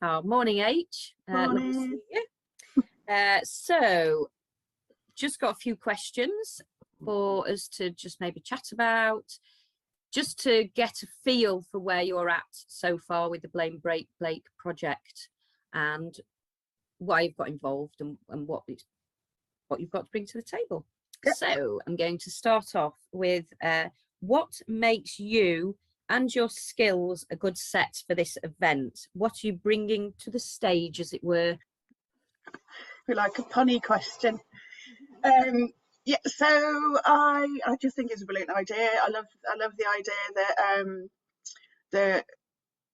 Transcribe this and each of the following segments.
Oh, morning, H. Lovely to Morning. see you. So, just got a few questions for us to just maybe chat about, just to get a feel for where you're at so far with the Blame Break Blake project and why you've got involved and what you've got to bring to the table. Yep. So, I'm going to start off with what makes you and your skills a good set for this event? What are you bringing to the stage, as it were? We like a punny question. Yeah, so I just think it's a brilliant idea. I love the idea that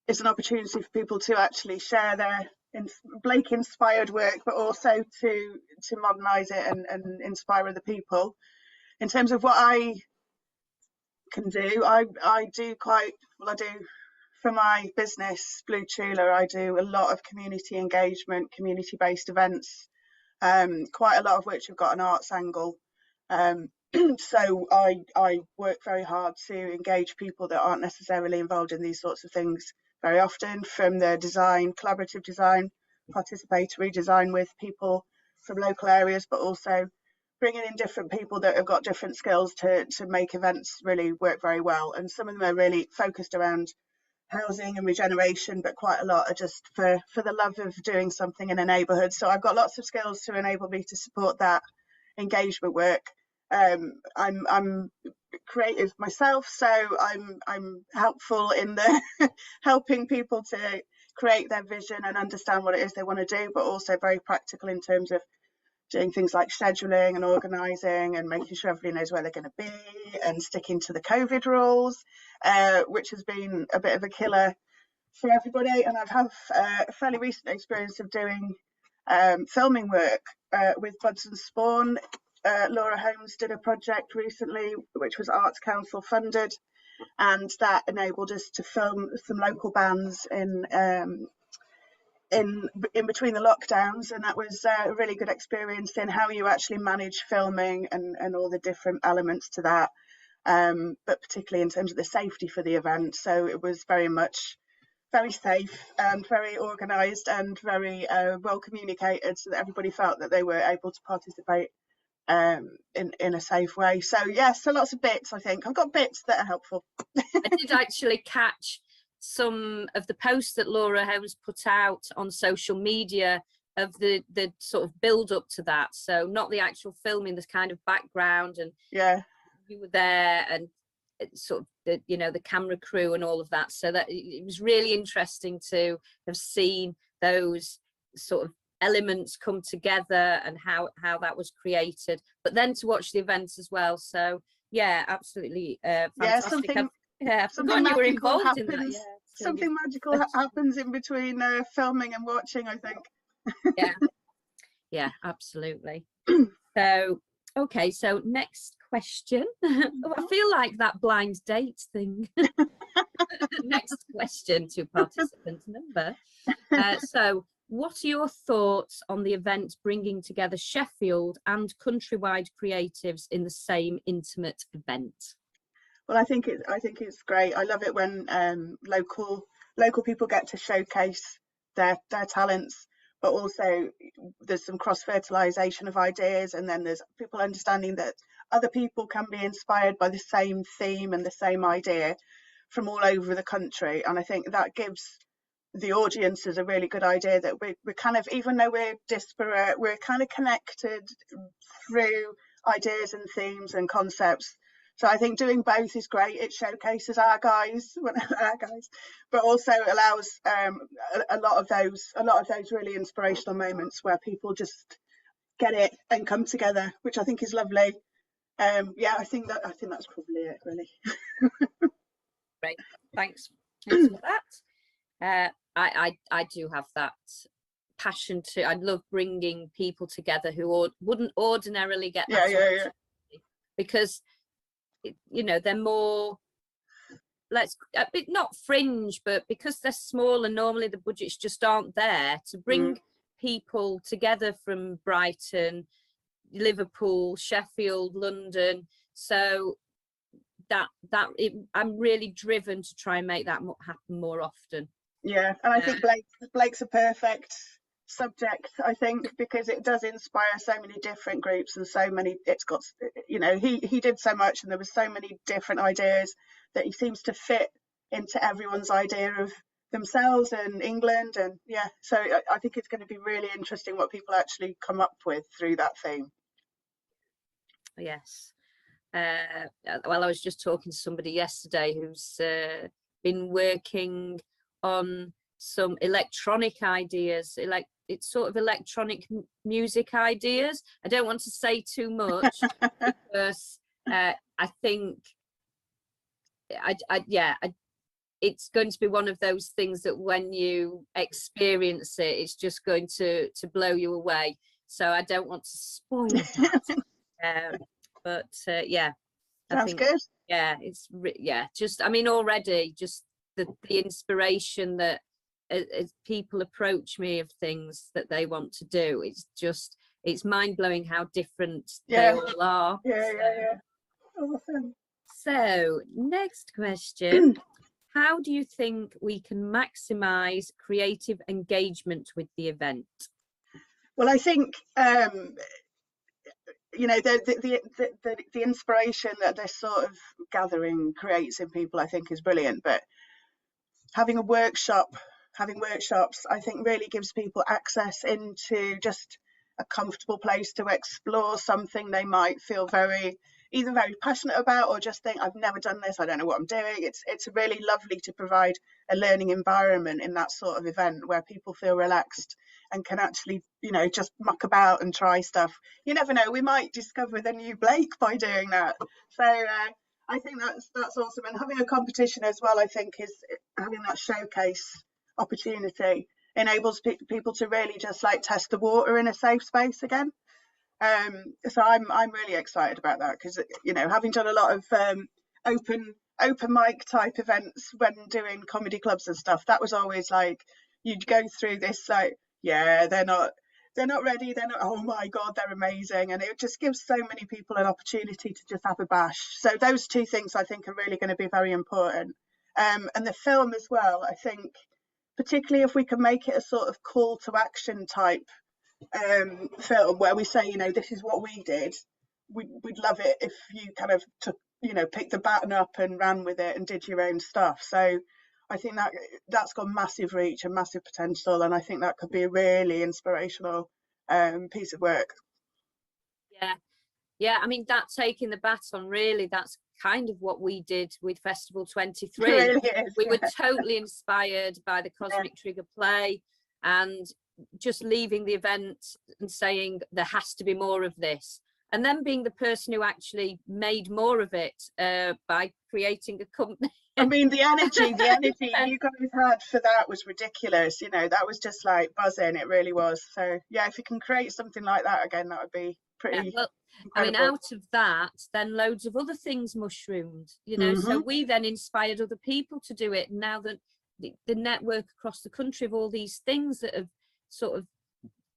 it's an opportunity for people to actually share their Blake inspired work, but also to modernise it and inspire other people. In terms of what I can do, I do for my business, Blue Chula, I do a lot of community engagement, community-based events, quite a lot of which have got an arts angle. So I work very hard to engage people that aren't necessarily involved in these sorts of things very often, from the design, collaborative design, participatory design with people from local areas, but also bringing in different people that have got different skills to make events really work very well. And some of them are really focused around housing and regeneration, but quite a lot are just for the love of doing something in a neighbourhood. So I've got lots of skills to enable me to support that engagement work. I'm creative myself, so I'm helpful in the helping people to create their vision and understand what it is they want to do, but also very practical in terms of doing things like scheduling and organising and making sure everybody knows where they're going to be and sticking to the COVID rules, which has been a bit of a killer for everybody. And I've had a fairly recent experience of doing filming work with Buds and Spawn. Laura Holmes did a project recently which was Arts Council funded, and that enabled us to film some local bands in between the lockdowns, and that was a really good experience in how you actually manage filming and all the different elements to that, but particularly in terms of the safety for the event. So it was very safe and very organised and very well communicated, so that everybody felt that they were able to participate in a safe way. So yes, so lots of bits. I think I've got bits that are helpful. I did actually catch some of the posts that Laura Holmes put out on social media of the sort of build up to that. So not the actual filming, this kind of background, and yeah, you were there, and sort of the camera crew and all of that. So that it was really interesting to have seen those sort of elements come together and how that was created, but then to watch the events as well. So yeah, absolutely fantastic. Yeah, something you were involved in that. Yeah, something magical happens in between filming and watching, I think. Yeah, absolutely. So okay, so next question. Oh, I feel like that blind date thing. Next question to participant number. So what are your thoughts on the event bringing together Sheffield and countrywide creatives in the same intimate event? Well, I think it's great. I love it when local people get to showcase their talents, but also there's some cross-fertilization of ideas, and then there's people understanding that other people can be inspired by the same theme and the same idea from all over the country. And I think that gives the audiences a really good idea that we're kind of, even though we're disparate, we're kind of connected through ideas and themes and concepts. So I think doing both is great. It showcases our guys, but also allows a lot of those really inspirational moments where people just get it and come together, which I think is lovely. Yeah, I think that's probably it, really. Great, thanks for that. I do have that passion too. I love bringing people together who wouldn't ordinarily get that opportunity, because they're more, a bit not fringe, but because they're small and normally the budgets just aren't there to bring people together from Brighton, Liverpool, Sheffield, London. So I'm really driven to try and make that happen more often. Yeah, and I think Blake's a perfect subject, I think, because it does inspire so many different groups and so many, it's got, you know, he did so much and there was so many different ideas that he seems to fit into everyone's idea of themselves and England. And yeah, so I think it's going to be really interesting what people actually come up with through that theme. Yes. Well, I was just talking to somebody yesterday who's been working on some electronic ideas, it's sort of electronic music ideas. I don't want to say too much because I think it's going to be one of those things that when you experience it, it's just going to blow you away. So I don't want to spoil that. But yeah, Sounds I think good. yeah, it's just, I mean, already just the inspiration that as people approach me of things that they want to do, it's mind-blowing how different they all are. Yeah. Awesome. So next question. How do you think we can maximize creative engagement with the event? Well, I think you know, the inspiration that this sort of gathering creates in people, I think, is brilliant. But having workshops, I think really gives people access into just a comfortable place to explore something they might feel either very passionate about or just think, I've never done this, I don't know what I'm doing. It's really lovely to provide a learning environment in that sort of event where people feel relaxed and can actually, you know, just muck about and try stuff. You never know, we might discover the new Blake by doing that. So I think that's awesome. And having a competition as well, I think, is having that showcase opportunity enables people to really just like test the water in a safe space again. So I'm really excited about that because, you know, having done a lot of open mic type events when doing comedy clubs and stuff, that was always like you'd go through this like, yeah, they're not ready, they're not, oh my god, they're amazing, and it just gives so many people an opportunity to just have a bash. So those two things I think are really going to be very important. And the film as well, I think, particularly if we can make it a sort of call to action type film where we say, you know, this is what we did, we'd love it if you kind of took, you know, picked the baton up and ran with it and did your own stuff. So I think that's got massive reach and massive potential, and I think that could be a really inspirational piece of work. Yeah, I mean, that taking the baton, really, that's kind of what we did with Festival 23. It really is, we were totally inspired by the Cosmic Trigger play, and just leaving the event and saying there has to be more of this, and then being the person who actually made more of it by creating a company. I mean, the energy you guys had for that was ridiculous. You know, that was just like buzzing. It really was. So yeah, if you can create something like that again, that would be pretty well, incredible. I mean, out of that, then loads of other things mushroomed, you know. So we then inspired other people to do it. Now that the network across the country of all these things that have sort of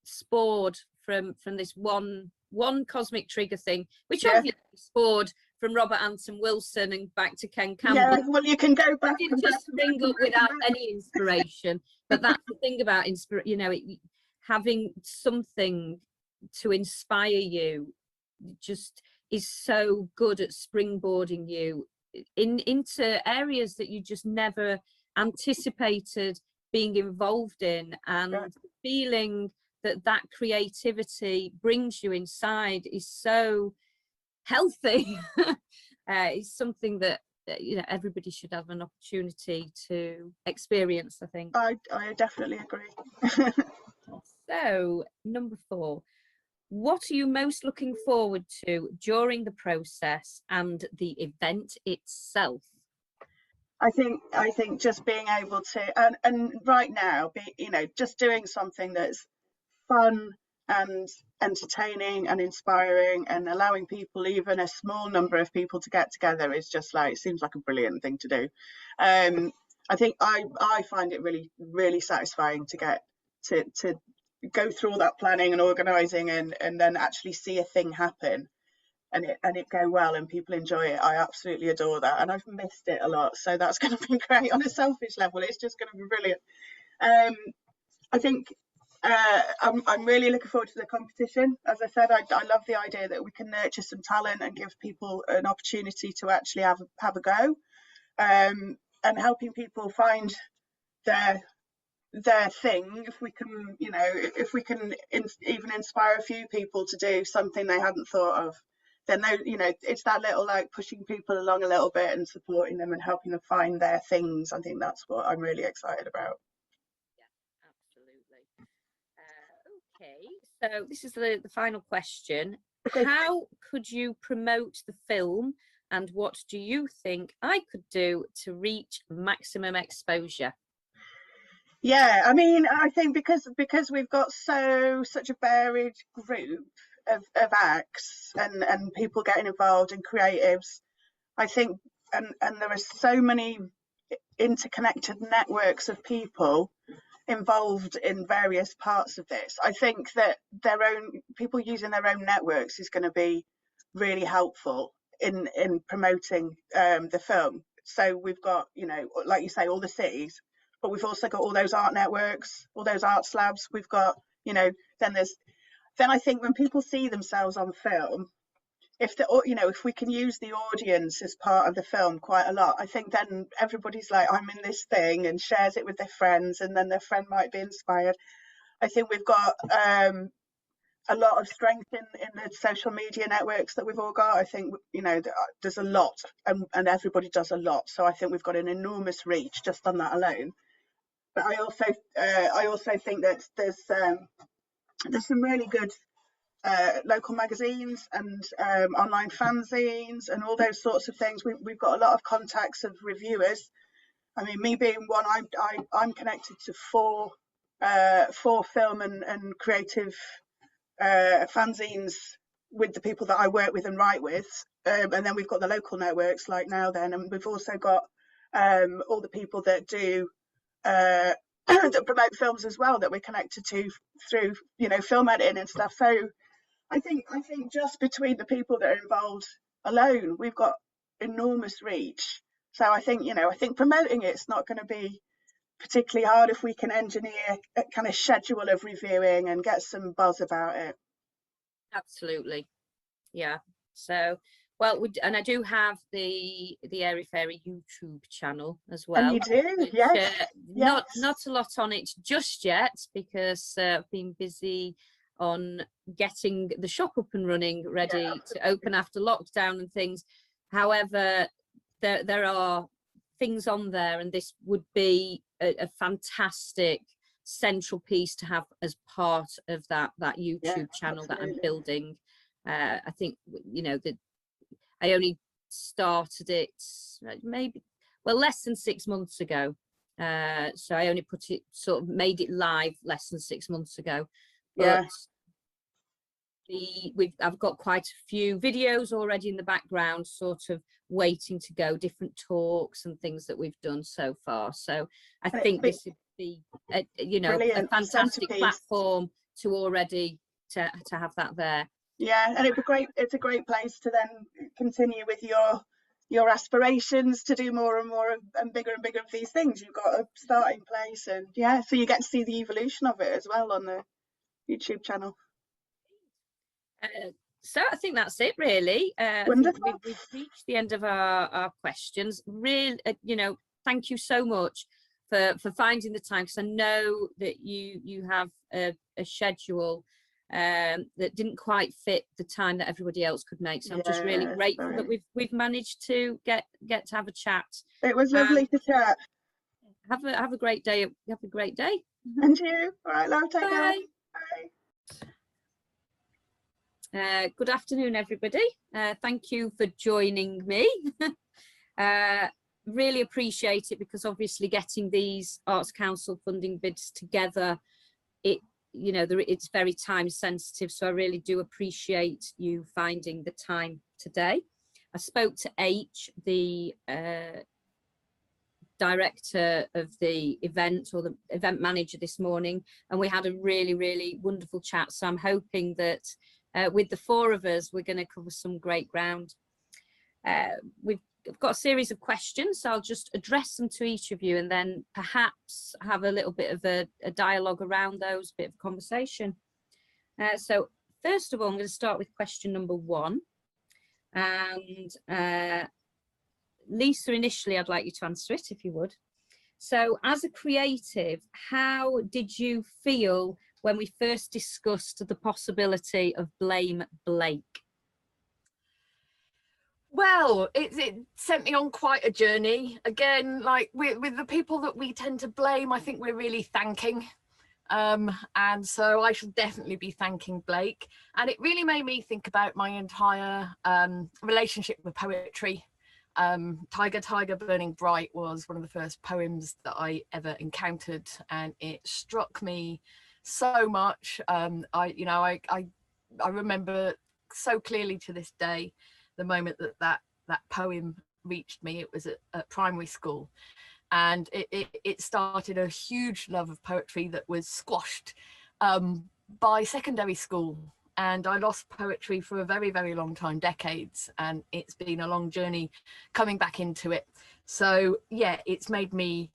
spored from this one Cosmic Trigger thing, which obviously spored from Robert Anton Wilson and back to Ken Campbell. Yeah, well, you can go back and just spring up without any inspiration. But that's the thing about you know, having something to inspire you just is so good at springboarding you into areas that you just never anticipated being involved in, and feeling that creativity brings you inside is so healthy. It's something that, you know, everybody should have an opportunity to experience, I think. I definitely agree. So number 4, what are you most looking forward to during the process and the event itself? I think just being able to, and right now, you know, just doing something that's fun and entertaining and inspiring and allowing people, even a small number of people, to get together is just like, seems like a brilliant thing to do. I think I find it really, really satisfying to get to go through all that planning and organizing and then actually see a thing happen. and it go well and people enjoy it, I absolutely adore that, and I've missed it a lot, so that's going to be great. On a selfish level, it's just going to be brilliant. I think I'm really looking forward to the competition. As I said, I love the idea that we can nurture some talent and give people an opportunity to actually have a go, and helping people find their thing. If we can, if we can even inspire a few people to do something they hadn't thought of, then it's that little, like, pushing people along a little bit and supporting them and helping them find their things. I think that's what I'm really excited about. Yeah, absolutely. Okay, so this is the final question. Okay. How could you promote the film, and what do you think I could do to reach maximum exposure? Yeah, I mean, I think because we've got such a varied group of acts and people getting involved and creatives, I think, and there are so many interconnected networks of people involved in various parts of this. I think that people using their own networks is going to be really helpful in promoting the film. So we've got, like you say, all the cities, but we've also got all those art networks, all those arts labs. We've got, then I think when people see themselves on film, if we can use the audience as part of the film quite a lot, I think then everybody's like, I'm in this thing, and shares it with their friends, and then their friend might be inspired. I think we've got a lot of strength in the social media networks that we've all got. I think, there's a lot, and everybody does a lot. So I think we've got an enormous reach just on that alone. But I also think that there's some really good local magazines and online fanzines and all those sorts of things. We've got a lot of contacts of reviewers. I mean, me being one, I'm connected to four film and creative fanzines with the people that I work with and write with, and then we've got the local networks like Now Then, and we've also got all the people that do that promote films as well, that we're connected to through film editing and stuff. So I think just between the people that are involved alone, we've got enormous reach. So I think promoting it's not going to be particularly hard if we can engineer a kind of schedule of reviewing and get some buzz about it. Absolutely, yeah. So, well, and I do have the Airy Fairy YouTube channel as well. And you do, which, yes. Not a lot on it just yet, because I've been busy on getting the shop up and running, ready to open after lockdown and things. However, there are things on there, and this would be a fantastic central piece to have as part of that YouTube channel that I'm building. I think that I only started it less than 6 months ago. So I only made it live less than 6 months ago. But I've got quite a few videos already in the background, sort of waiting to go, different talks and things that we've done so far. So I think this would be a fantastic platform to already to have that there. Yeah, and it's a great place to then continue with your aspirations to do more and more and bigger of these things. You've got a starting place, and so you get to see the evolution of it as well on the YouTube channel. So I think that's it, really. Wonderful. We've reached the end of our questions. Really, thank you so much for finding the time, because I know that you have a schedule that didn't quite fit the time that everybody else could make. So I'm just really grateful that we've managed to get to have a chat. It was lovely to chat. Have a great day. Have a great day. And you. All right, love. Take care. Bye. Good afternoon, everybody. Thank you for joining me. Really appreciate it, because obviously getting these Arts Council funding bids together, it's very time sensitive. So I really do appreciate you finding the time today. I spoke to H, the director of the event, or the event manager, this morning, and we had a really, really wonderful chat. So I'm hoping that with the four of us, we're going to cover some great ground. We've got a series of questions, so I'll just address them to each of you and then perhaps have a little bit of a dialogue around those, a bit of conversation. So first of all, I'm going to start with question number 1. And Lisa, initially, I'd like you to answer it, if you would. So as a creative, how did you feel when we first discussed the possibility of Blame Blake? Well, it sent me on quite a journey. Again, like with the people that we tend to blame, I think we're really thanking. And so I shall definitely be thanking Blake. And it really made me think about my entire relationship with poetry. Tiger, Tiger, Burning Bright was one of the first poems that I ever encountered, and it struck me so much. I remember so clearly to this day the moment that poem reached me. It was at primary school, and it started a huge love of poetry that was squashed by secondary school. And I lost poetry for a very, very long time, decades, and it's been a long journey coming back into it. So yeah, it's made me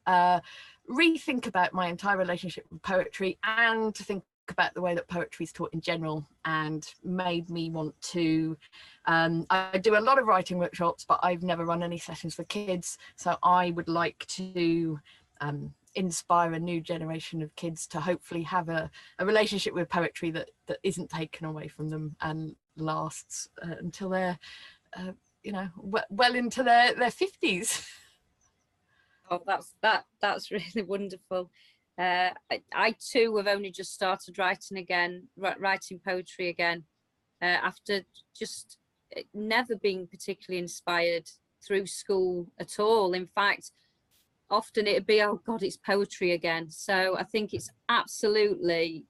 rethink about my entire relationship with poetry, and to think about the way that poetry is taught in general, and made me want to I do a lot of writing workshops, but I've never run any sessions for kids, so I would like to inspire a new generation of kids to hopefully have a relationship with poetry that isn't taken away from them and lasts until they're well into their 50s. Oh, that's really wonderful. I too have only just started writing poetry again, after just never being particularly inspired through school at all. In fact, often it'd be, oh God, it's poetry again. So I think it's absolutely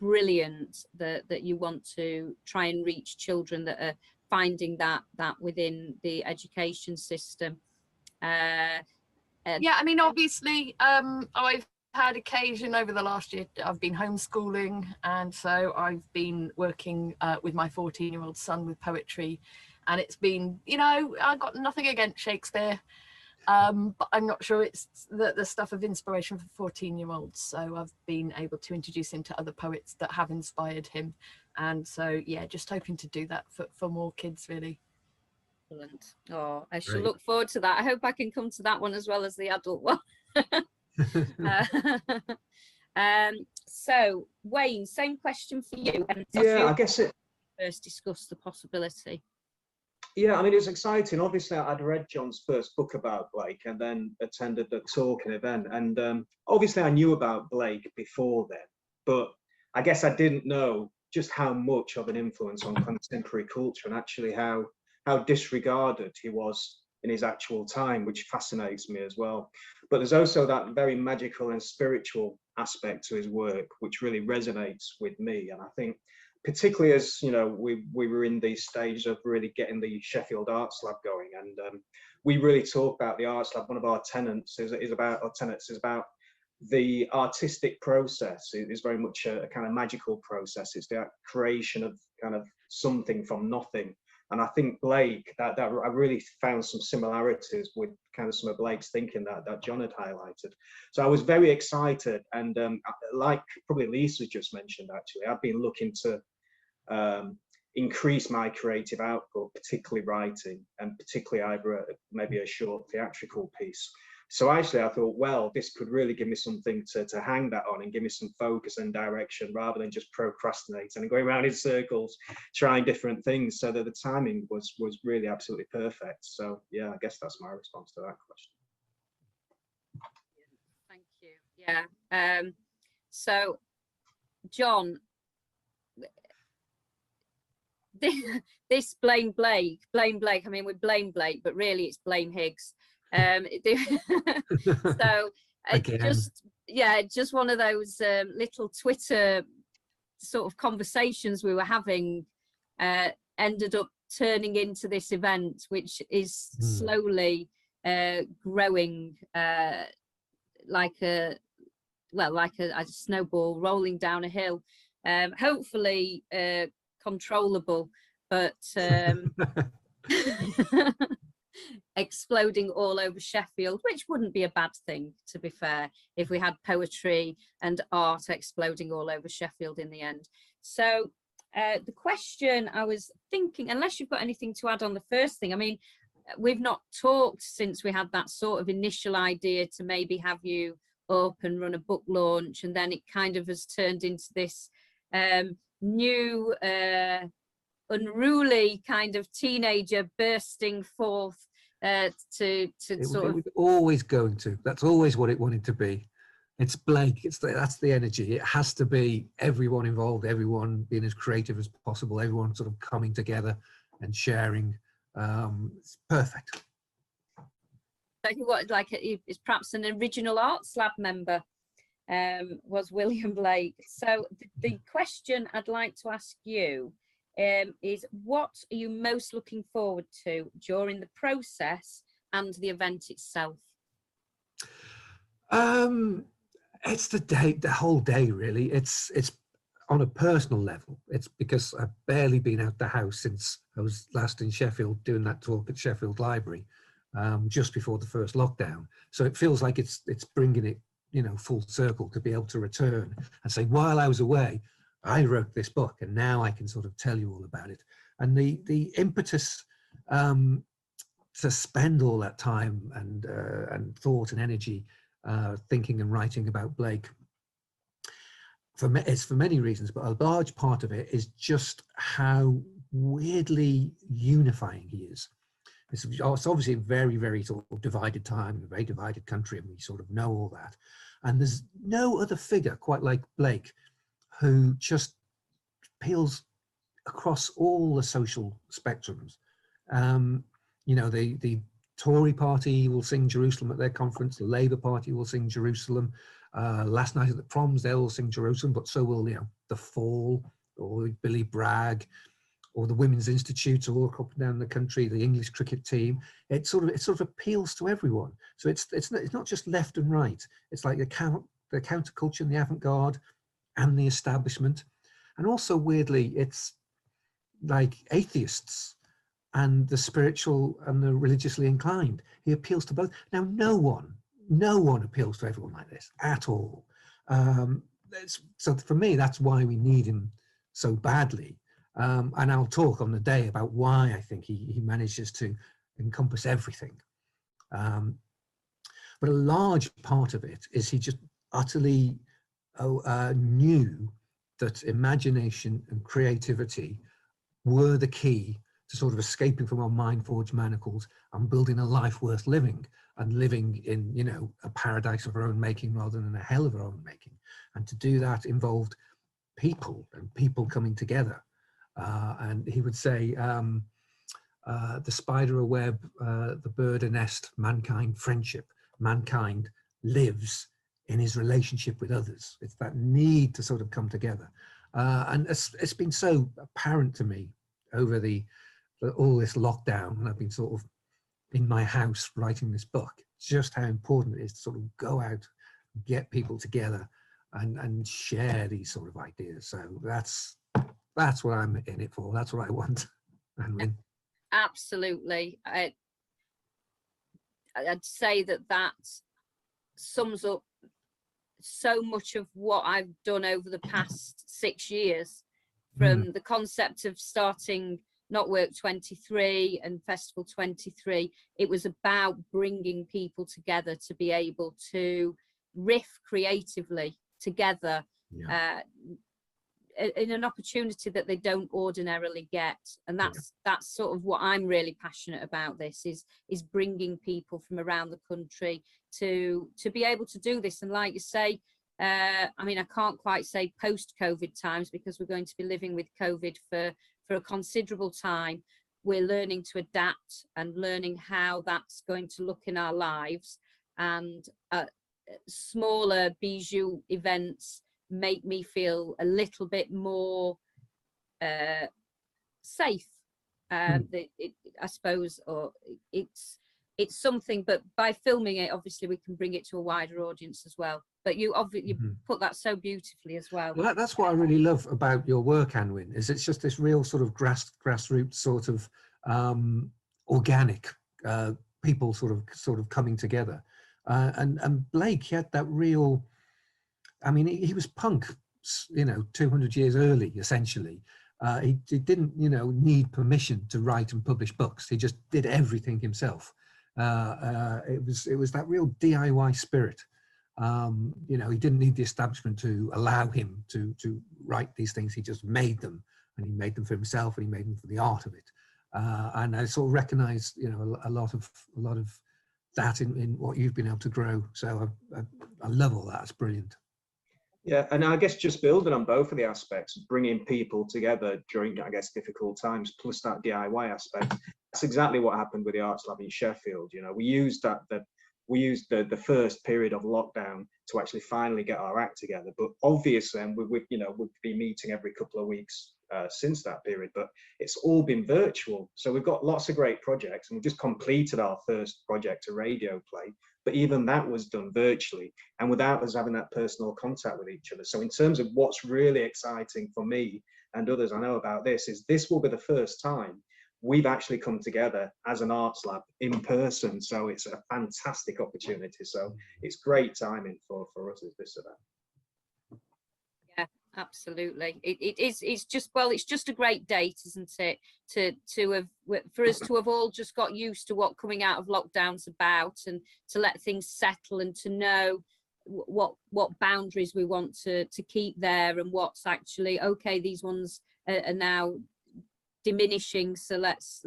brilliant that you want to try and reach children that are finding that within the education system. Yeah, I mean, obviously, I've had occasion over the last year, I've been homeschooling, and so I've been working with my 14-year-old son with poetry, and it's been, I've got nothing against Shakespeare, but I'm not sure it's the stuff of inspiration for 14-year-olds. So I've been able to introduce him to other poets that have inspired him, and so yeah, just hoping to do that for more kids, really. Excellent. Oh, I shall look forward to that. I hope I can come to that one as well as the adult one. So Wayne, same question for you. Yeah, I guess it first discussed the possibility. Yeah, I mean, it's exciting. Obviously, I'd read John's first book about Blake and then attended the talk and event. And obviously, I knew about Blake before then, but I guess I didn't know just how much of an influence on contemporary culture, and actually how disregarded he was in his actual time, which fascinates me as well. But there's also that very magical and spiritual aspect to his work, which really resonates with me. And I think, particularly as we were in these stages of really getting the Sheffield Arts Lab going, and we really talk about the Arts Lab. One of our tenets is about the artistic process. It is very much a kind of magical process. It's the creation of kind of something from nothing. And I think Blake, that I really found some similarities with kind of some of Blake's thinking that John had highlighted. So I was very excited, and like probably Lisa just mentioned, actually, I've been looking to increase my creative output, particularly writing, and particularly either maybe a short theatrical piece. So actually I thought, well, this could really give me something to hang that on and give me some focus and direction, rather than just procrastinating and going around in circles trying different things. So that the timing was really absolutely perfect. So yeah, I guess that's my response to that question. Thank you. Yeah. So John, this blame Blake, I mean, we blame Blake, but really it's blame Higgs. So just one of those little Twitter sort of conversations we were having ended up turning into this event, which is slowly growing like a snowball rolling down a hill. Hopefully controllable, but exploding all over Sheffield, which wouldn't be a bad thing, to be fair, if we had poetry and art exploding all over Sheffield in the end. So the question I was thinking, unless you've got anything to add on the first thing, I mean, we've not talked since we had that sort of initial idea to maybe have you up and run a book launch, and then it kind of has turned into this new unruly kind of teenager bursting forth to sort of. It was always going to. That's always what it wanted to be. It's Blake. That's the energy. It has to be everyone involved, everyone being as creative as possible, everyone sort of coming together and sharing. It's perfect. Like what, like it's perhaps an original arts lab member, was William Blake. So the question I'd like to ask you is, what are you most looking forward to during the process and the event itself? It's the whole day, really. It's on a personal level. It's because I've barely been out the house since I was last in Sheffield doing that talk at Sheffield Library, just before the first lockdown. So it feels like it's bringing it, you know, full circle to be able to return and say, while I was away, I wrote this book, and now I can sort of tell you all about it. And the impetus to spend all that time and thought and energy thinking and writing about Blake, it's for many reasons, but a large part of it is just how weirdly unifying he is. It's obviously a very, very sort of divided time, a very divided country, and we sort of know all that. And there's no other figure quite like Blake who just appeals across all the social spectrums. You know, the Tory party will sing Jerusalem at their conference, the Labour Party will sing Jerusalem. Last night at the proms, they'll all sing Jerusalem, but so will, you know, the Fall or Billy Bragg or the Women's Institutes all up and down the country, the English cricket team. It sort of appeals to everyone. So it's not just left and right. It's like the counterculture and the avant-garde and the establishment. And also weirdly, it's like atheists and the spiritual and the religiously inclined. He appeals to both. Now, no one appeals to everyone like this at all. So for me, that's why we need him so badly. And I'll talk on the day about why I think he manages to encompass everything. But a large part of it is he just utterly knew that imagination and creativity were the key to sort of escaping from our mind-forged manacles and building a life worth living, and living in, you know, a paradise of our own making rather than a hell of our own making. And to do that involved people and people coming together. And he would say, the spider a web, the bird a nest, mankind friendship. Mankind lives in his relationship with others. It's that need to sort of come together. And it's been so apparent to me over all this lockdown, and I've been sort of in my house writing this book, just how important it is to sort of go out, get people together and share these sort of ideas. So that's what I'm in it for. That's what I want. And absolutely. I'd say that sums up so much of what I've done over the past 6 years, from the concept of starting Knotwork 23 and Festival 23. It was about bringing people together to be able to riff creatively together, in an opportunity that they don't ordinarily get. And that's sort of what I'm really passionate about. This is bringing people from around the country to be able to do this. And like you say, I mean, I can't quite say post-COVID times, because we're going to be living with COVID for a considerable time. We're learning to adapt and learning how that's going to look in our lives. And smaller bijou events make me feel a little bit more safe. I suppose, or it's it's something, but by filming it, obviously we can bring it to a wider audience as well. But you obviously put that so beautifully as well. Well, that's what I really love about your work, Anwin, is it's just this real sort of grassroots sort of organic people sort of coming together. And Blake, he had that real, I mean, he was punk, 200 years early, essentially. He didn't, need permission to write and publish books. He just did everything himself. It was that real DIY spirit. He didn't need the establishment to allow him to write these things. He just made them, and he made them for himself, and he made them for the art of it. And I sort of recognise, a lot of that in what you've been able to grow. So I love all that. It's brilliant. Yeah, and I guess just building on both of the aspects, bringing people together during, I guess, difficult times, plus that DIY aspect. That's exactly what happened with the Arts Lab in Sheffield. We used the first period of lockdown to actually finally get our act together. But obviously, and we've been meeting every couple of weeks since that period, but it's all been virtual. So we've got lots of great projects, and we've just completed our first project, a radio play. But even that was done virtually and without us having that personal contact with each other. So in terms of what's really exciting for me and others I know about this, is this will be the first time we've actually come together as an arts lab in person. So it's a fantastic opportunity. So it's great timing for us as this event. Yeah, absolutely. It's just a great date, isn't it? For us to have all just got used to what coming out of lockdown's about, and to let things settle, and to know what boundaries we want to keep there, and what's actually okay. These ones are now diminishing, so let's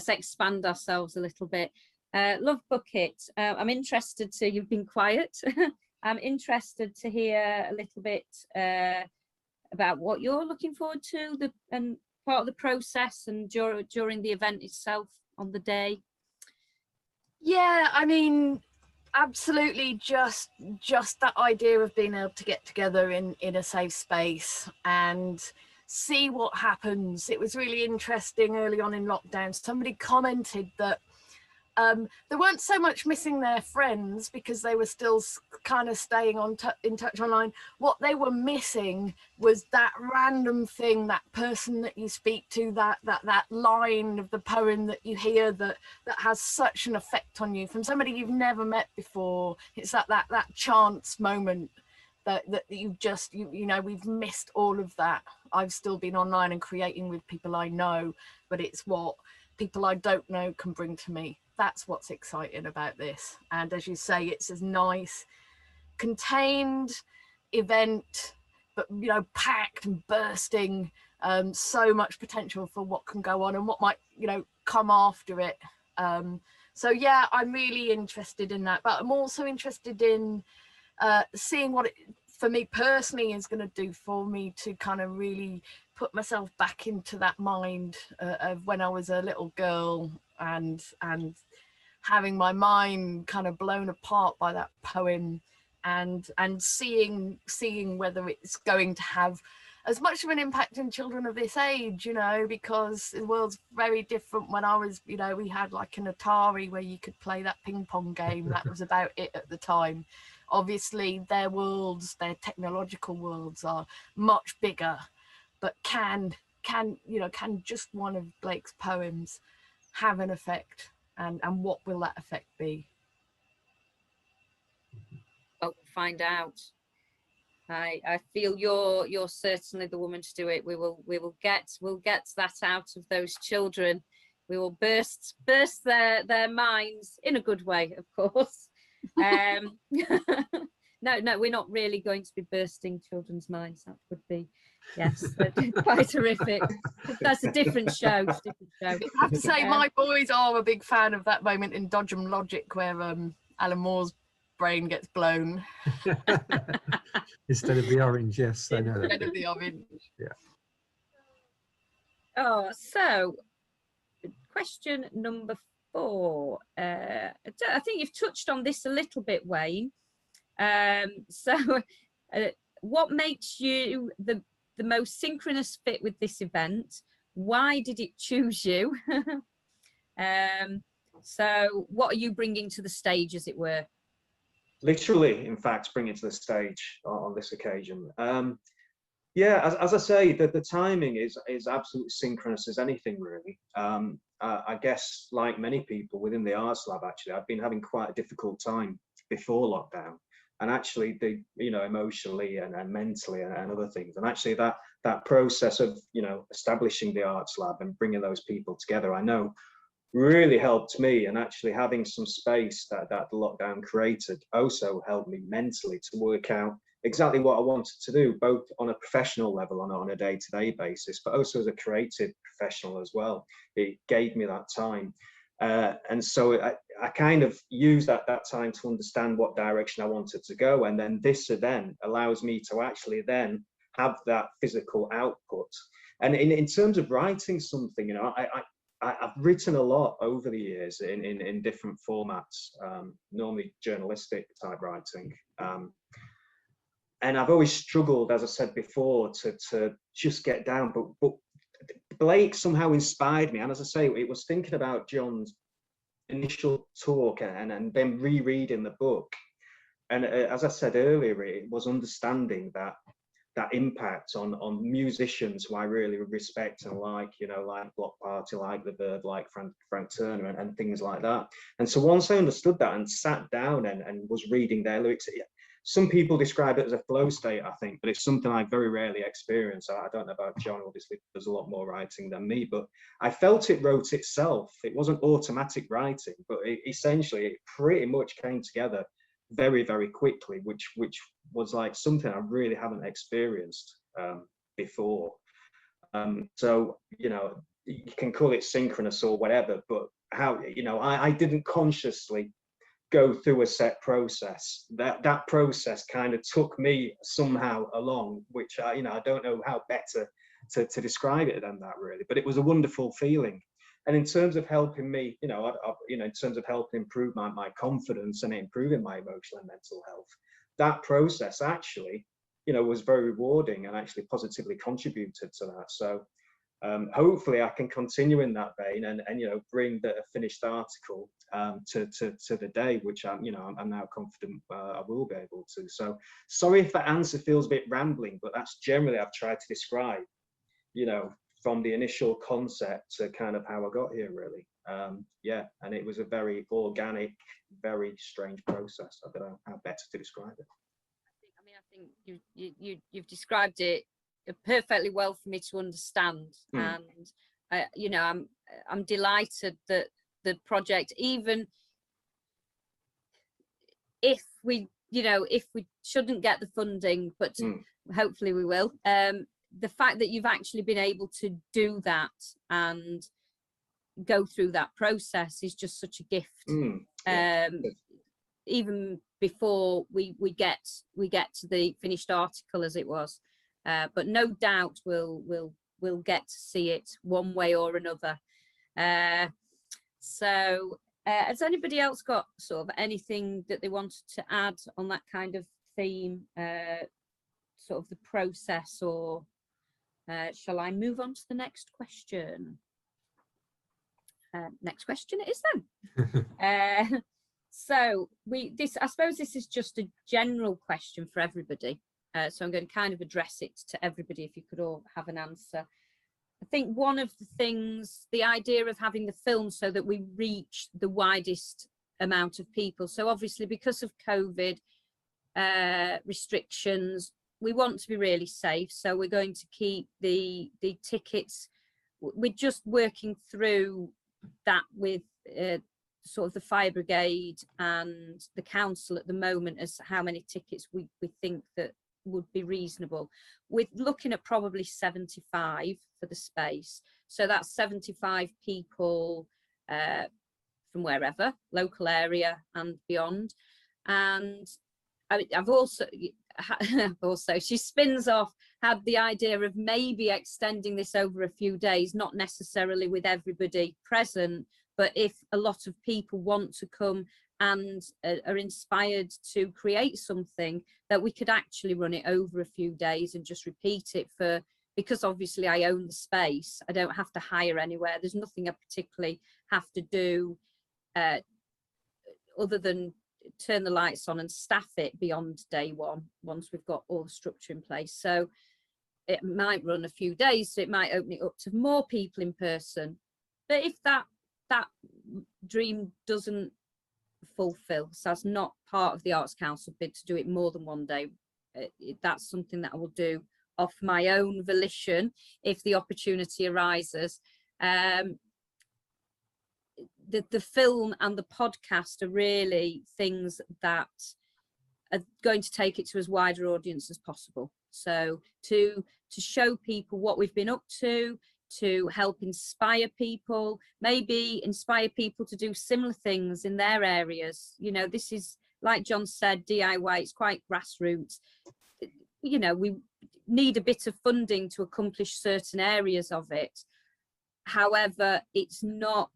expand ourselves a little bit. Love Bucket, I'm interested to, you've been quiet. I'm interested to hear a little bit about what you're looking forward to, and part of the process, and during the event itself on the day. Yeah, I mean, absolutely, just that idea of being able to get together in a safe space and see what happens. It was really interesting early on in lockdown. Somebody commented that they weren't so much missing their friends because they were still kind of staying in touch online. What they were missing was that random thing, that person that you speak to, that line of the poem that you hear that has such an effect on you from somebody you've never met before. It's that chance moment that you just, we've missed all of that. I've still been online and creating with people I know, but it's what people I don't know can bring to me. That's what's exciting about this. And as you say, it's a nice, contained event, but packed and bursting. So much potential for what can go on and what might come after it. So yeah, I'm really interested in that, but I'm also interested in seeing what it, for me personally, is going to do for me to kind of really put myself back into that mind of when I was a little girl, and having my mind kind of blown apart by that poem, and seeing whether it's going to have as much of an impact in children of this age, because the world's very different. When I was, we had like an Atari where you could play that ping pong game. That was about it at the time. Obviously their worlds, their technological worlds are much bigger, but can just one of Blake's poems have an effect, and what will that effect be? Well, we'll find out. I feel you're certainly the woman to do it. We'll get that out of those children. We will burst their minds in a good way, of course. No, we're not really going to be bursting children's minds. That would be, yes, quite horrific. That's a different show. I have to say, my boys are a big fan of that moment in Dodge 'em Logic where Alan Moore's brain gets blown. Instead of the orange, yes, I know that. Instead of the orange. Yeah. Oh, so question number 4. I think you've touched on this a little bit, Wayne. What makes you the most synchronous fit with this event? Why did it choose you? So what are you bringing to the stage, as it were? Literally, in fact, bring it to the stage on this occasion. Yeah, as I say, the timing is absolutely synchronous as anything, really. I guess, like many people within the Arts Lab, actually, I've been having quite a difficult time before lockdown, and actually, emotionally and mentally and other things. And actually, that process of establishing the Arts Lab and bringing those people together, I know, really helped me. And actually having some space that the lockdown created also helped me mentally to work out exactly what I wanted to do, both on a professional level and on a day-to-day basis, but also as a creative professional as well. It gave me that time. And so I kind of used that time to understand what direction I wanted to go. And then this event allows me to actually then have that physical output. And in terms of writing something, I've written a lot over the years in different formats, normally journalistic type writing. And I've always struggled, as I said before, to just get down. But Blake somehow inspired me. And as I say, it was thinking about John's initial talk and then rereading the book. And as I said earlier, it was understanding that impact on musicians who I really respect and like Block Party, like The Verve, like Frank Turner and things like that. And so once I understood that and sat down and was reading their lyrics, some people describe it as a flow state, I think, but it's something I very rarely experience. I don't know about John, obviously there's a lot more writing than me, but I felt it wrote itself. It wasn't automatic writing, but essentially it pretty much came together very, very quickly, which was like something I really haven't experienced before. So, you can call it synchronous or whatever, but how, I didn't consciously go through a set process. That process kind of took me somehow along, which I don't know how better to describe it than that, really, but it was a wonderful feeling. And in terms of helping me, in terms of helping improve my confidence and improving my emotional and mental health, that process actually, was very rewarding and actually positively contributed to that. So hopefully I can continue in that vein and bring the finished article to the day, which I'm now confident I will be able to. So sorry if that answer feels a bit rambling, but that's generally I've tried to describe, from the initial concept to kind of how I got here, really. Yeah, and it was a very organic, very strange process. I don't know how better to describe it. I think you've described it perfectly well for me to understand, and I'm delighted that the project, even if we shouldn't get the funding, but hopefully we will, the fact that you've actually been able to do that and go through that process is just such a gift. Even before we get to the finished article, as it was, but no doubt we'll get to see it one way or another. So has anybody else got sort of anything that they wanted to add on that kind of theme, sort of the process, or shall I move on to the next question? Next question it is then. So I suppose this is just a general question for everybody. So I'm going to kind of address it to everybody, if you could all have an answer. I think one of the things, the idea of having the film so that we reach the widest amount of people. So obviously because of COVID restrictions, we want to be really safe. So we're going to keep the tickets. We're just working through that with sort of the fire brigade and the council at the moment as to how many tickets we think that would be reasonable. We're looking at probably 75 for the space. So that's 75 people from wherever, local area and beyond. And I've also, she spins off, had the idea of maybe extending this over a few days, not necessarily with everybody present, but if a lot of people want to come and are inspired to create something, that we could actually run it over a few days and just repeat it because obviously I own the space. I don't have to hire anywhere. There's nothing I particularly have to do other than turn the lights on and staff it beyond day one, once we've got all the structure in place. So it might run a few days, so it might open it up to more people in person. But if that dream doesn't fulfill, so that's not part of the Arts Council bid to do it more than one day, that's something that I will do off my own volition if the opportunity arises. The film and the podcast are really things that are going to take it to as wider audience as possible. So to show people what we've been up to help inspire people, maybe inspire people to do similar things in their areas. You know, this is, like John said, DIY, it's quite grassroots. You know, we need a bit of funding to accomplish certain areas of it. However, it's not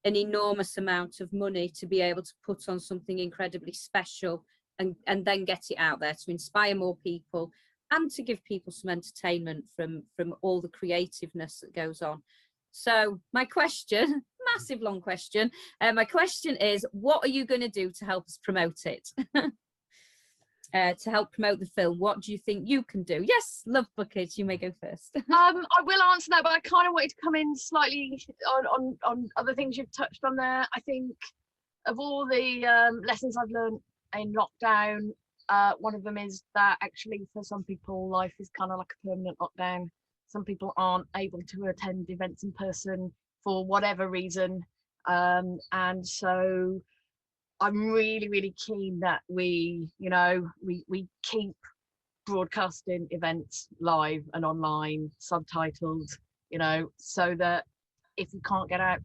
an enormous amount of money to be able to put on something incredibly special and then get it out there to inspire more people and to give people some entertainment from all the creativeness that goes on. So my question, massive long question, my question is, what are you going to do to help us promote it? To help promote the film, what do you think you can do? Yes, Love Bucket, you may go first. I will answer that, but I kind of wanted to come in slightly on other things you've touched on there. I think of all the lessons I've learned in lockdown, one of them is that actually for some people life is kind of like a permanent lockdown. Some people aren't able to attend events in person for whatever reason, and so I'm really, really keen that we keep broadcasting events live and online, subtitled, so that if you can't get out,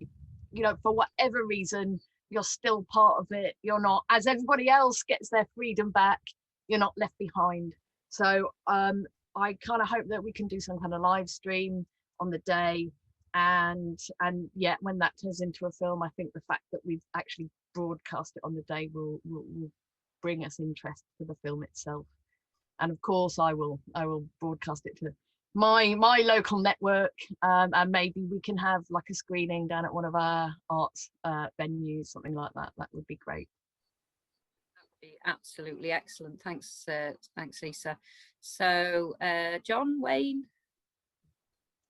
for whatever reason, you're still part of it. You're not, as everybody else gets their freedom back, you're not left behind. So I kind of hope that we can do some kind of live stream on the day. And yeah, when that turns into a film, I think the fact that we've actually broadcast it on the day will bring us interest to the film itself. And of course I will broadcast it to my local network, and maybe we can have like a screening down at one of our arts venues, something like that. That would be great. That would be absolutely excellent. Thanks Lisa. So John, Wayne?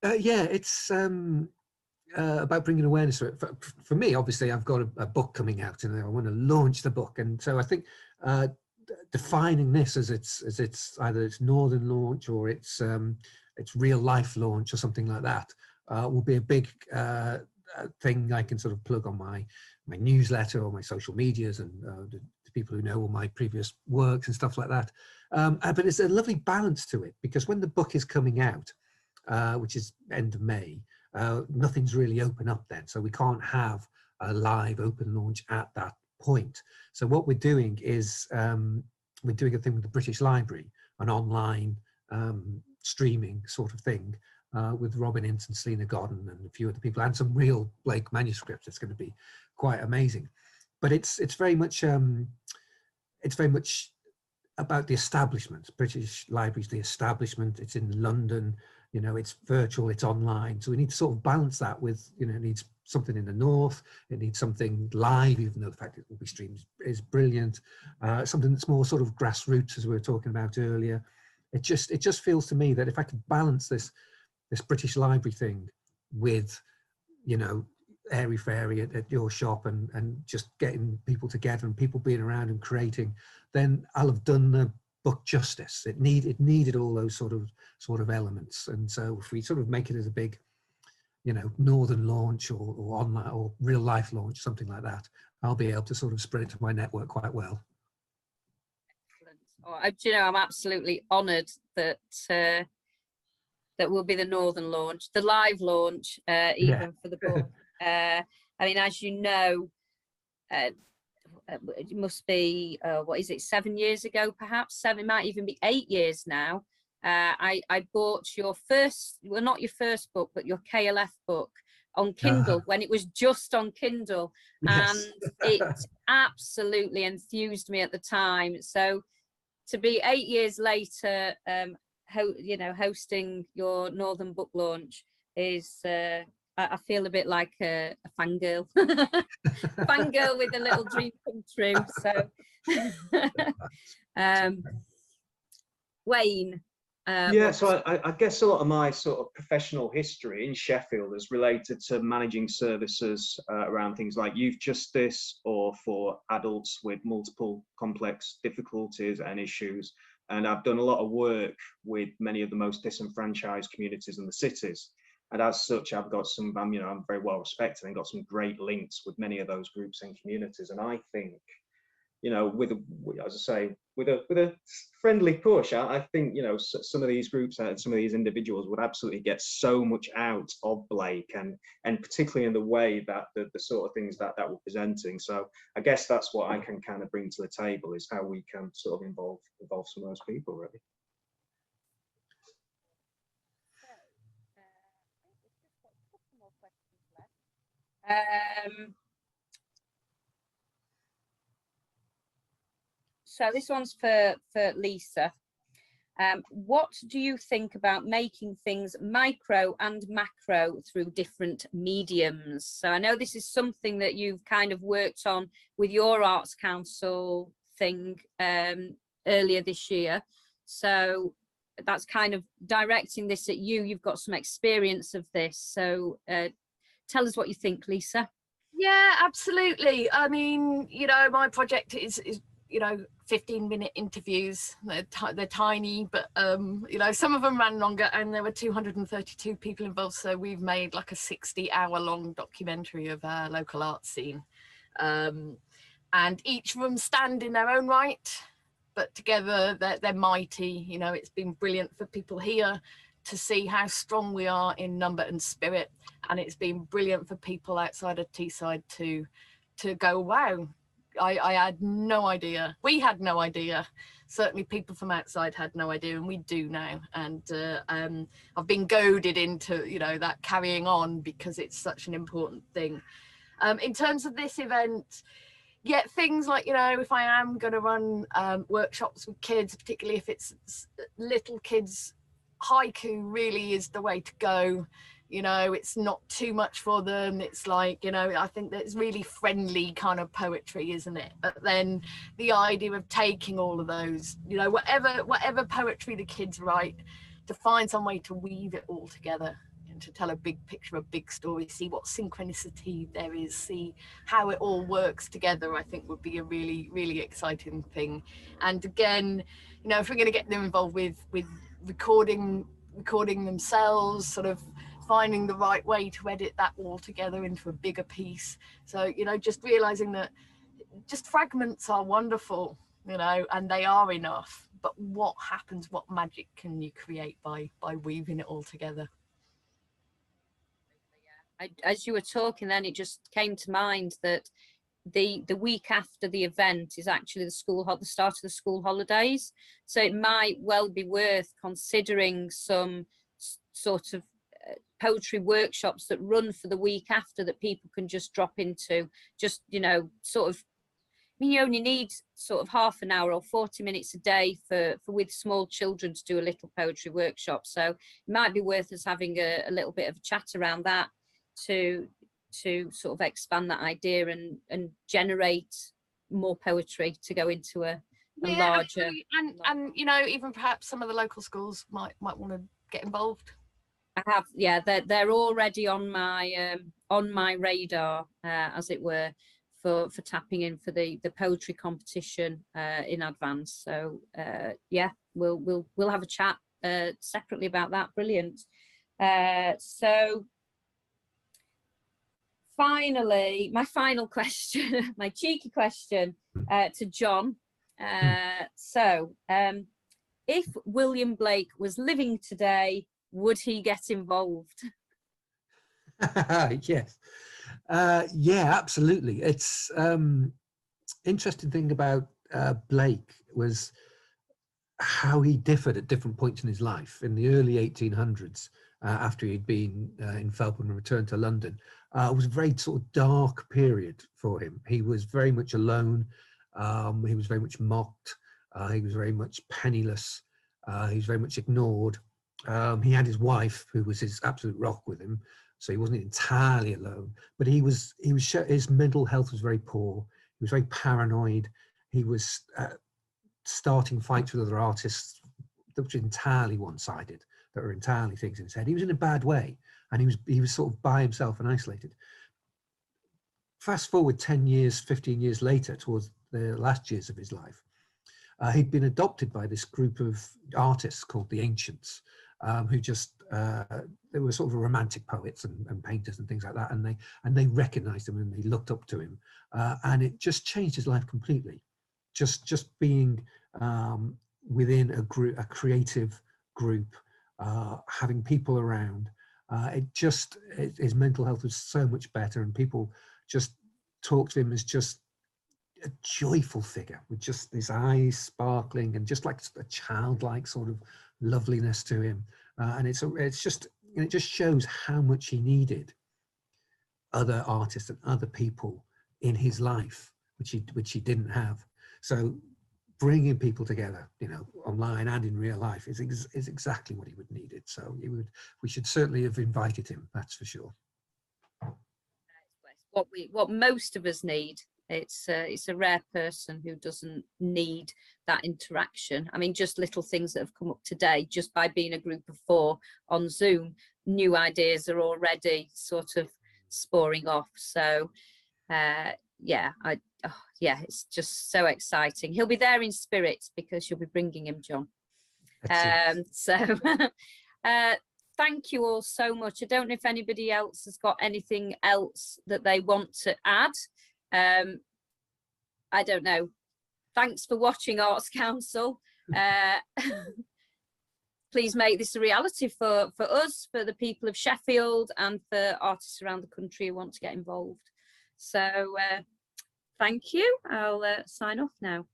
Yeah, it's about bringing awareness to it. For me, obviously, I've got a book coming out, and I want to launch the book, and so I think defining this as it's either its northern launch or its real life launch or something like that will be a big thing I can sort of plug on my newsletter or my social medias and the people who know all my previous works and stuff like that. But it's a lovely balance to it, because when the book is coming out, which is end of May, nothing's really open up then, so we can't have a live open launch at that point. So what we're doing is we're doing a thing with the British Library, an online streaming sort of thing with Robin Ince and Selena Godden and a few other people, and some real Blake manuscripts. It's going to be quite amazing. But it's very much about the establishment. British Library's the establishment. It's in London. It's virtual, it's online. So we need to sort of balance that with, it needs something in the north, it needs something live, even though the fact it will be streamed is brilliant. Something that's more sort of grassroots, as we were talking about earlier. It just feels to me that if I could balance this British Library thing with, Airy Fairy at your shop and just getting people together and people being around and creating, then I'll have done the book justice. It needed all those sort of elements. And so if we sort of make it as a big, northern launch or online or real life launch, something like that, I'll be able to sort of spread it to my network quite well. Excellent. I'm absolutely honoured that that will be the northern launch, the live launch, even for the book. I mean, as you know, it must be what is it, 7 years ago, perhaps it might even be 8 years now. I bought your first, well, not your first book, but your KLF book on Kindle when it was just on Kindle. Yes. And it absolutely enthused me at the time. So to be 8 years later, hosting your Northern book launch is I feel a bit like a fangirl, fangirl with a little dream come true. So, Wayne. Yeah, so I guess a lot of my sort of professional history in Sheffield is related to managing services around things like youth justice or for adults with multiple complex difficulties and issues. And I've done a lot of work with many of the most disenfranchised communities in the cities. And as such, I've got some, I'm very well respected and got some great links with many of those groups and communities. And I think, as I say, with a friendly push, I think, some of these groups and some of these individuals would absolutely get so much out of Blake, and particularly in the way that the sort of things that we're presenting. So I guess that's what I can kind of bring to the table, is how we can sort of involve some of those people, really. So this one's for Lisa. What do you think about making things micro and macro through different mediums? So I know this is something that you've kind of worked on with your Arts Council thing earlier this year. So that's kind of directing this at you. You've got some experience of this. So tell us what you think, Lisa. Yeah, absolutely. I mean, my project is 15-minute interviews. They're tiny, but some of them ran longer, and there were 232 people involved, so we've made like a 60-hour-long documentary of our local art scene, and each of them stand in their own right, but together they're mighty. It's been brilliant for people here to see how strong we are in number and spirit, and it's been brilliant for people outside of Teesside to go, wow, I had no idea. We had no idea. Certainly people from outside had no idea, and we do now. And I've been goaded into, that carrying on, because it's such an important thing. In terms of this event, yeah, things like, if I am going to run workshops with kids, particularly if it's little kids, haiku really is the way to go. It's not too much for them. It's like, I think that's really friendly kind of poetry, isn't it? But then the idea of taking all of those, whatever poetry the kids write, to find some way to weave it all together and to tell a big picture, a big story, see what synchronicity there is, see how it all works together, I think would be a really, really exciting thing. And again, if we're going to get them involved with recording themselves, sort of finding the right way to edit that all together into a bigger piece. So, just realizing that just fragments are wonderful, and they are enough, but what happens, what magic can you create by weaving it all together? As you were talking then, it just came to mind that the week after the event is actually the start of the school holidays. So it might well be worth considering some sort of poetry workshops that run for the week after, that people can just drop into, just, sort of, you only need sort of half an hour or 40 minutes a day for with small children to do a little poetry workshop. So it might be worth us having a little bit of a chat around that to sort of expand that idea and generate more poetry to go into a larger. And even perhaps some of the local schools might want to get involved. I have, yeah, they're already on my radar, as it were, for tapping in for the poetry competition in advance. So yeah, we'll have a chat separately about that. Brilliant. So finally, my final question, my cheeky question to John. So if William Blake was living today, would he get involved? Yes. Yeah, absolutely. It's interesting thing about Blake was how he differed at different points in his life. In the early 1800s, after he'd been in Felpham and returned to London, it was a very sort of dark period for him. He was very much alone. He was very much mocked. He was very much penniless. He was very much ignored. He had his wife, who was his absolute rock with him, so he wasn't entirely alone. But his mental health was very poor. He was very paranoid. He was starting fights with other artists that were entirely one-sided, that were entirely things in his head. He was in a bad way, and he was sort of by himself and isolated. Fast forward 10 years, 15 years later, towards the last years of his life, he'd been adopted by this group of artists called the Ancients, who just they were sort of romantic poets and painters and things like that, and they recognized him and they looked up to him, and it just changed his life completely. Just being within a creative group, having people around, his mental health was so much better, and people just talked to him as just a joyful figure with just his eyes sparkling and just like a childlike sort of loveliness to him, and it just shows how much he needed other artists and other people in his life, which he didn't have. So bringing people together, online and in real life, is exactly what he would needed. So we should certainly have invited him, that's for sure. What most of us need. It's a rare person who doesn't need that interaction. I mean, just little things that have come up today, just by being a group of 4 on Zoom, new ideas are already sort of sporing off. So yeah, it's just so exciting. He'll be there in spirit because you'll be bringing him, John. So thank you all so much. I don't know if anybody else has got anything else that they want to add. I don't know. Thanks for watching, Arts Council. Please make this a reality for us, for the people of Sheffield, and for artists around the country who want to get involved. So thank you. I'll sign off now.